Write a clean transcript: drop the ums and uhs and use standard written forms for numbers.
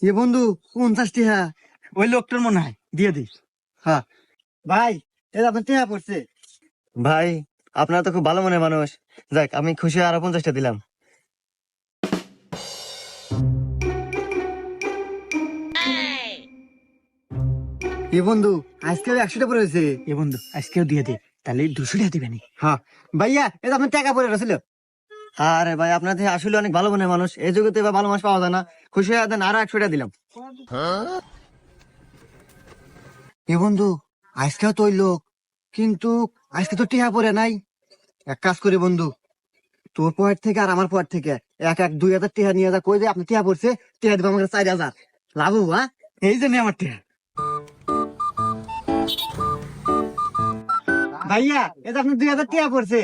এ বন্ধু 50 টাকা। ওই লোকটার মনে হয়, দিয়ে দিস। হ্যাঁ ভাই, এটা আপনার টাকা পড়ছে। ভাই, আপনারা তো খুব ভালো মনের মানুষ। যাক, আমি খুশি হয়ে আরো 50টা দিলাম। এ বন্ধু আজকে 100টা পড়েছে। এ বন্ধু আজকেও দিয়ে দে, তাহলে 200 টাকা দিবে নি। হ্যাঁ ভাইয়া, এটা আপনার টাকা পড়ে রছিল। আরে ভাই, আপনাদের আসলে অনেক ভালো মনের মানুষ, এই যুগে তো এবার ভালো মানুষ পাওয়া যায় না। খুশি হয়ে দেন, আরো 100টা দিলাম। এ বন্ধু আজকেও তো ওই লোক, কিন্তু আজকে তো টিহা পড়ে নাই। এক কাজ করি বন্ধু, তোর পয়েন্ট থেকে আর আমার পয়েন্ট থেকে এক এক 2000 টিহা নিয়ে যা, কই যে আপনি টিহা পড়ছে, টিহা দিব আমাকে 4000 লাভ হবো। হ্যাঁ এই যে নে আমার টাকা। ভাইয়া, এটা আপনি 2000 টিহা পড়ছে।